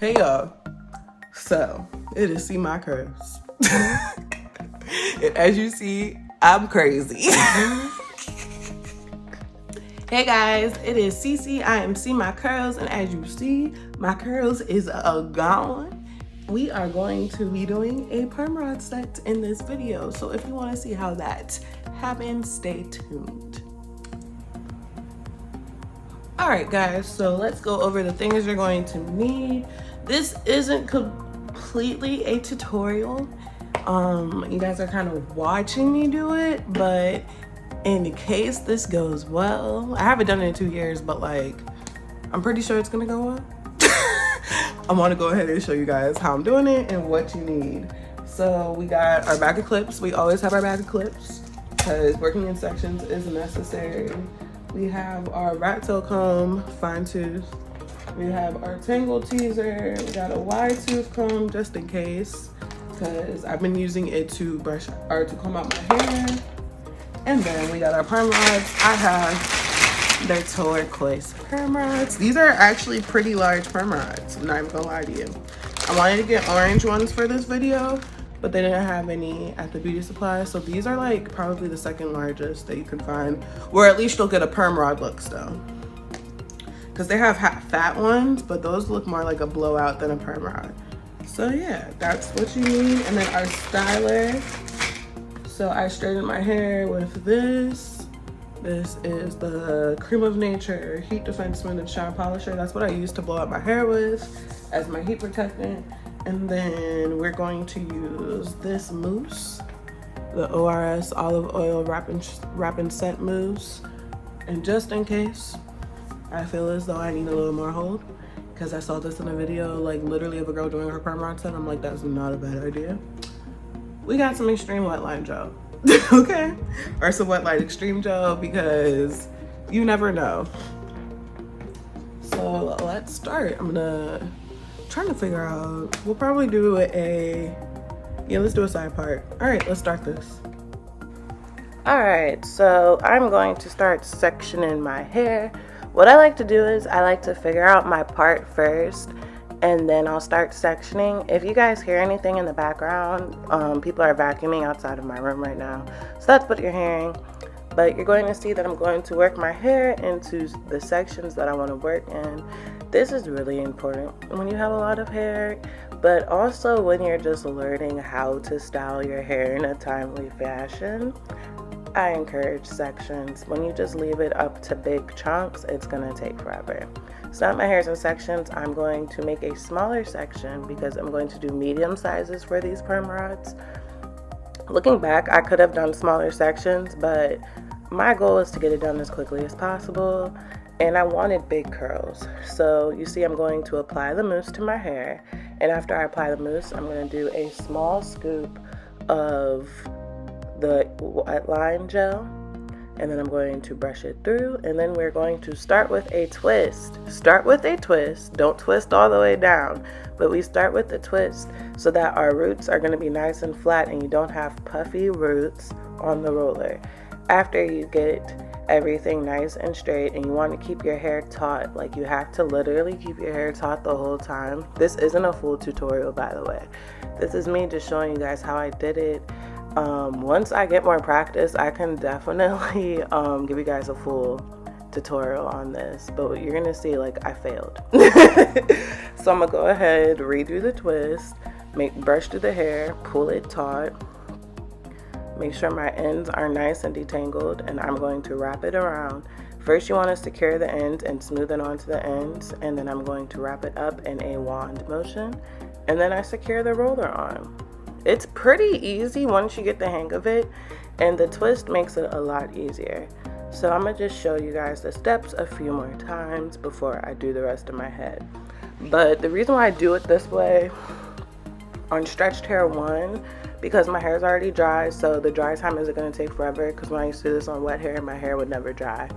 Hey y'all, so it is See My Curves. And as you see, I'm crazy. Hey guys, it is Cece. I am See My Curls, and as you see, my curls is gone. We are going to be doing a perm rod set in this video, so if you want to see how that happens, stay tuned. Alright guys, so let's go over the things you're going to need. This isn't completely a tutorial. You guys are kind of watching me do it, but in case this goes well, I haven't done it in 2 years, but like, I'm pretty sure it's gonna go well. I wanna go ahead and show you guys how I'm doing it and what you need. So we got our bag of clips. We always have our bag of clips because working in sections is necessary. We have our rat tail comb, fine tooth. We have our tangle teaser. We got a wide tooth comb just in case, because I've been using it to brush or to comb out my hair. And then we got our perm rods. I have their turquoise perm rods. These are actually pretty large perm rods. I'm not even gonna lie to you. I wanted to get orange ones for this video, but they didn't have any at the beauty supply. So these are like probably the second largest that you can find, or at least you'll get a perm rod look still. Because they have fat ones, but those look more like a blowout than a perm rod. So yeah, that's what you need. And then our styler. So I straightened my hair with this. This is the Cream of Nature Heat Defense Smooth and Shine Polisher. That's what I use to blow out my hair with as my heat protectant. And then we're going to use this mousse, the ORS Olive Oil Wrap and Set Mousse. And just in case I feel as though I need a little more hold, because I saw this in a video, like literally of a girl doing her perm rod set. I'm like, that's not a bad idea. We got some Xtreme wet line gel, okay? Or some wet line Xtreme gel, because you never know. So let's start. I'm trying to figure out, we'll probably do let's do a side part. All right, let's start this. All right, so I'm going to start sectioning my hair. What I like to do is I like to figure out my part first, and then I'll start sectioning. If you guys hear anything in the background, people are vacuuming outside of my room right now. So that's what you're hearing. But you're going to see that I'm going to work my hair into the sections that I want to work in. This is really important when you have a lot of hair, but also when you're just learning how to style your hair in a timely fashion. I encourage sections. When you just leave it up to big chunks, it's gonna take forever. So now my hair's in sections. I'm going to make a smaller section because I'm going to do medium sizes for these perm rods. Looking back, I could have done smaller sections, but my goal is to get it done as quickly as possible, and I wanted big curls. So you see I'm going to apply the mousse to my hair, and after I apply the mousse, I'm going to do a small scoop of the wet line gel, and then I'm going to brush it through, and then we're going to start with a twist. Start with a twist. Don't twist all the way down, but we start with the twist so that our roots are going to be nice and flat and you don't have puffy roots on the roller. After you get everything nice and straight and you want to keep your hair taut, like you have to literally keep your hair taut the whole time. This isn't a full tutorial, by the way. This is me just showing you guys how I did it. Once I get more practice, I can definitely give you guys a full tutorial on this, but you're gonna see like I failed. So I'm gonna go ahead, redo the twist, brush through the hair, pull it taut, make sure my ends are nice and detangled, and I'm going to wrap it around. First you want to secure the ends and smooth it onto the ends, and then I'm going to wrap it up in a wand motion, and then I secure the roller on. It's pretty easy once you get the hang of it, and the twist makes it a lot easier. So I'm gonna just show you guys the steps a few more times before I do the rest of my head. But the reason why I do it this way on stretched hair, one, because my hair is already dry, so the dry time isn't gonna take forever, because when I used to do this on wet hair, my hair would never dry.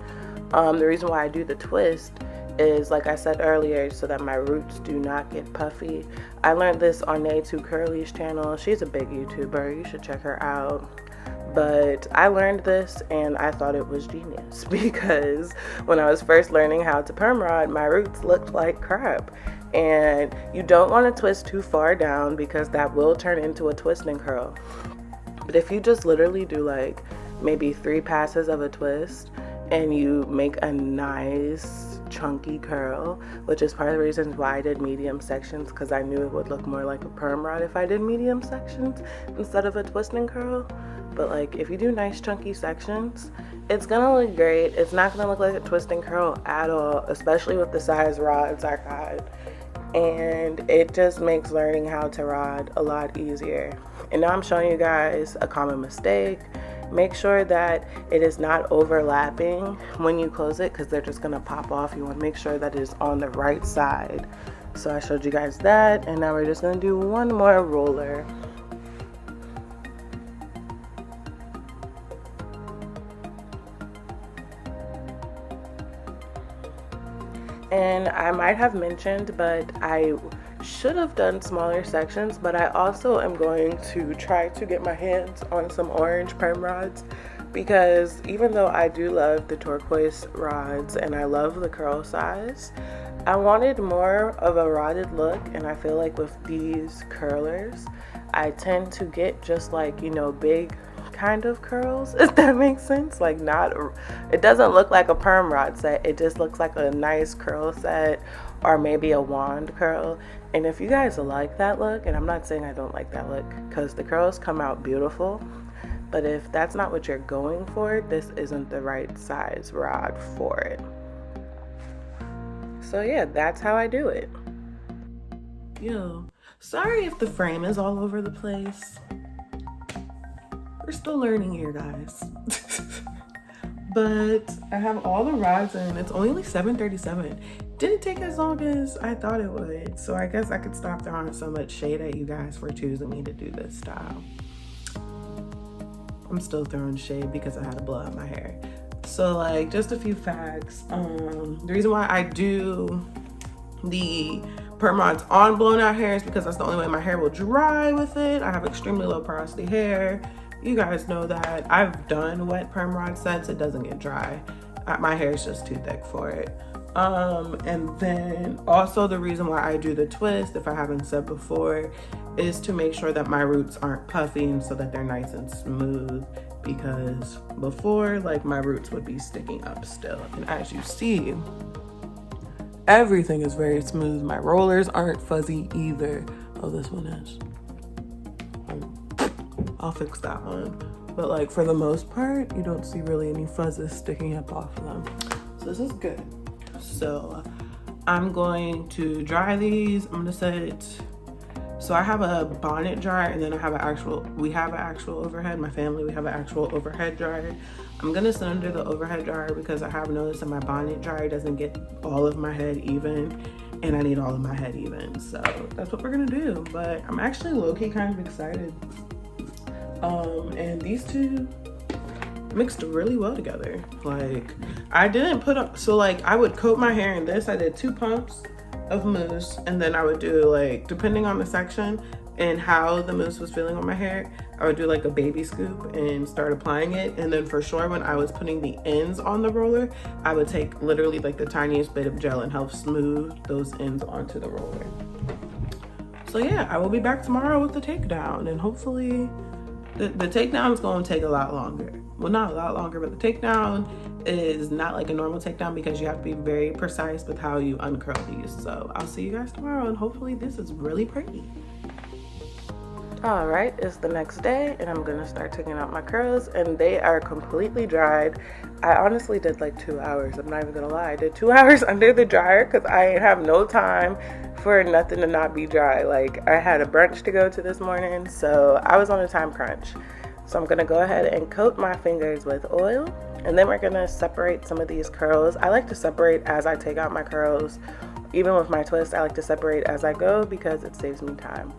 The reason why I do the twist is, like I said earlier, so that my roots do not get puffy. I learned this on Nay2Curly's channel. She's a big YouTuber. You should check her out. But I learned this and I thought it was genius because when I was first learning how to perm rod, my roots looked like crap. And you don't want to twist too far down because that will turn into a twist and curl. But if you just literally do like maybe 3 passes of a twist and you make a nice chunky curl, which is part of the reasons why I did medium sections, because I knew it would look more like a perm rod if I did medium sections instead of a twist and curl. But like if you do nice chunky sections, it's gonna look great. It's not gonna look like a twist and curl at all, especially with the size rods I got. And it just makes learning how to rod a lot easier. And now I'm showing you guys a common mistake. Make sure that it is not overlapping when you close it, because they're just gonna pop off. You want to make sure that it is on the right side. So I showed you guys that, and now we're just gonna do one more roller. And I might have mentioned, but I should have done smaller sections, but I also am going to try to get my hands on some orange perm rods, because even though I do love the turquoise rods and I love the curl size, I wanted more of a rotted look. And I feel like with these curlers, I tend to get just like, you know, big kind of curls, if that makes sense. Like it doesn't look like a perm rod set, it just looks like a nice curl set, or maybe a wand curl. And if you guys like that look, and I'm not saying I don't like that look, because the curls come out beautiful, but if that's not what you're going for, this isn't the right size rod for it. So yeah, that's how I do it. Yo, sorry if the frame is all over the place. We're still learning here, guys. But I have all the rods in. It's only like 7:37. Didn't take as long as I thought it would. So I guess I could stop throwing so much shade at you guys for choosing me to do this style. I'm still throwing shade because I had to blow out my hair. So like just a few facts. The reason why I do the perm rods on blown out hair is because that's the only way my hair will dry with it. I have extremely low porosity hair. You guys know that. I've done wet perm rod sets, it doesn't get dry. My hair is just too thick for it. And then also the reason why I do the twist, if I haven't said before, is to make sure that my roots aren't puffy and so that they're nice and smooth, because before, like, my roots would be sticking up still. And as you see, everything is very smooth. My rollers aren't fuzzy either. Oh, this one is. I'll fix that one. But like for the most part, you don't see really any fuzzes sticking up off of them. So this is good. So I'm going to dry these. I'm gonna set, so I have a bonnet dryer, and then I have we have an actual overhead. My family, we have an actual overhead dryer. I'm gonna sit under the overhead dryer because I have noticed that my bonnet dryer doesn't get all of my head even, and I need all of my head even. So that's what we're gonna do. But I'm actually low-key kind of excited. And these two mixed really well together. Like I didn't put up, so like I would coat my hair in this. I did 2 pumps of mousse, and then I would do, like, depending on the section and how the mousse was feeling on my hair, I would do like a baby scoop and start applying it. And then for sure, when I was putting the ends on the roller, I would take literally like the tiniest bit of gel and help smooth those ends onto the roller. So yeah, I will be back tomorrow with the takedown, and hopefully the takedown is going to take a lot longer. Well, not a lot longer, but the takedown is not like a normal takedown because you have to be very precise with how you uncurl these. So I'll see you guys tomorrow, and hopefully this is really pretty. All right, it's the next day, and I'm gonna start taking out my curls, and they are completely dried. I honestly did like 2 hours. I'm not even gonna lie. I did 2 hours under the dryer because I have no time for nothing to not be dry. Like, I had a brunch to go to this morning, so I was on a time crunch. So I'm gonna go ahead and coat my fingers with oil, and then we're gonna separate some of these curls. I like to separate as I take out my curls. Even with my twist, I like to separate as I go because it saves me time.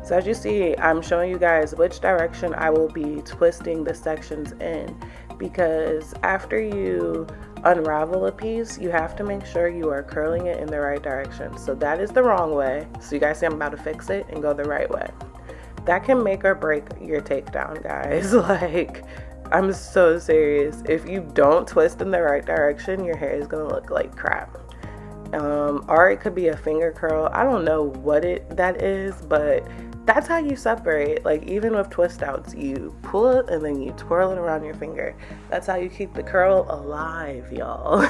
So as you see, I'm showing you guys which direction I will be twisting the sections in, because after you unravel a piece, you have to make sure you are curling it in the right direction. So that is the wrong way. So you guys see I'm about to fix it and go the right way. That can make or break your takedown, guys. Like, I'm so serious. If you don't twist in the right direction, your hair is gonna look like crap. Or it could be a finger curl. I don't know what that is, but that's how you separate. Like, even with twist outs, you pull it and then you twirl it around your finger. That's how you keep the curl alive, y'all.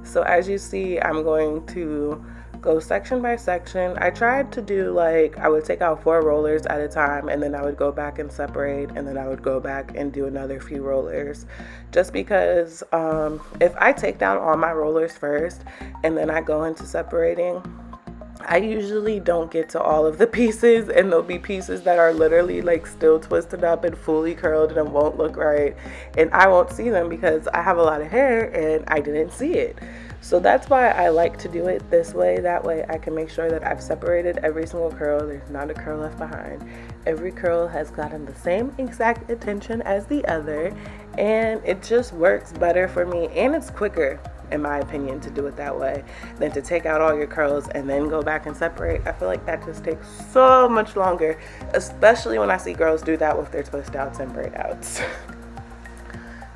So as you see, I'm going to go section by section. I tried to do, like, I would take out 4 rollers at a time, and then I would go back and separate, and then I would go back and do another few rollers, just because if I take down all my rollers first and then I go into separating, I usually don't get to all of the pieces, and there'll be pieces that are literally like still twisted up and fully curled and won't look right, and I won't see them because I have a lot of hair and I didn't see it. So that's why I like to do it this way. That way I can make sure that I've separated every single curl. There's not a curl left behind. Every curl has gotten the same exact attention as the other, and it just works better for me, and it's quicker, in my opinion, to do it that way than to take out all your curls and then go back and separate. I feel like that just takes so much longer, especially when I see girls do that with their twist outs and braid outs.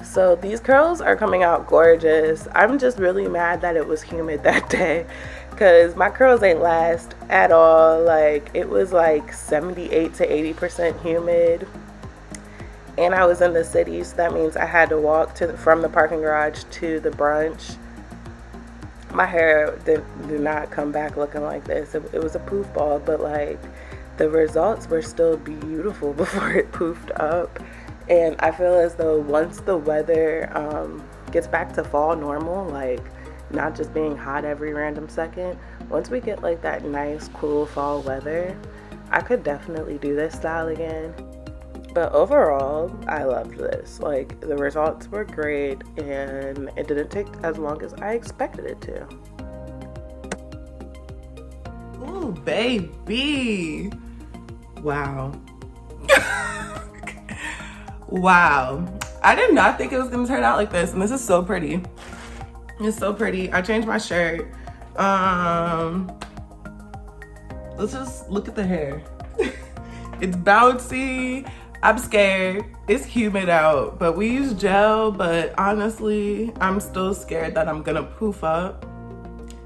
So these curls are coming out gorgeous. I'm just really mad that it was humid that day, because my curls ain't last at all. Like, it was like 78 to 80% humid, and I was in the city, so that means I had to walk from the parking garage to the brunch. My hair did not come back looking like this. It was a poof ball, but like, the results were still beautiful before it poofed up. And I feel as though once the weather gets back to fall normal, like not just being hot every random second, once we get like that nice cool fall weather, I could definitely do this style again. But overall, I loved this. Like, the results were great, and it didn't take as long as I expected it to. Ooh, baby. Wow. Wow. I did not think it was gonna turn out like this, and this is so pretty. It's so pretty. I changed my shirt. Let's just look at the hair. It's bouncy. I'm scared. It's humid out, but we use gel, but honestly, I'm still scared that I'm gonna poof up.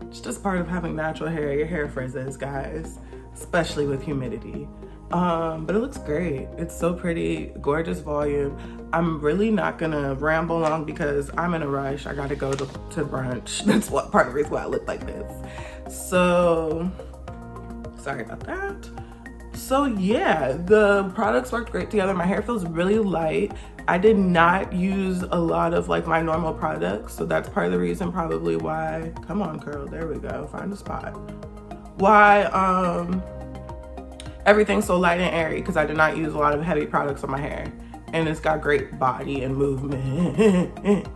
It's just part of having natural hair. Your hair frizzes, guys, especially with humidity. But it looks great. It's so pretty, gorgeous volume. I'm really not gonna ramble on because I'm in a rush. I gotta go to brunch. That's what part of the reason why I look like this. So, sorry about that. So yeah, the products worked great together. My hair feels really light. I did not use a lot of like my normal products, so that's part of the reason probably why, come on curl, there we go, find a spot. Why everything's so light and airy, because I did not use a lot of heavy products on my hair, and it's got great body and movement.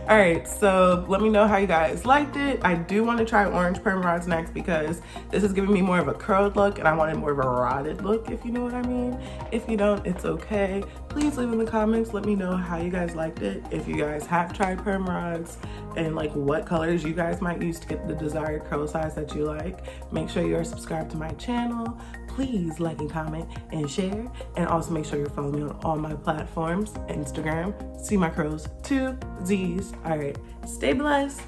All right, so let me know how you guys liked it. I do want to try orange perm rods next because this is giving me more of a curled look, and I wanted more of a rotted look, if you know what I mean. If you don't, it's okay. Please leave in the comments, let me know how you guys liked it, if you guys have tried perm rods, and like what colors you guys might use to get the desired curl size that you like. Make sure you are subscribed to my channel. Please like and comment and share, and also make sure you're following me on all my platforms. Instagram, see my curls 2 Z's. All right, stay blessed.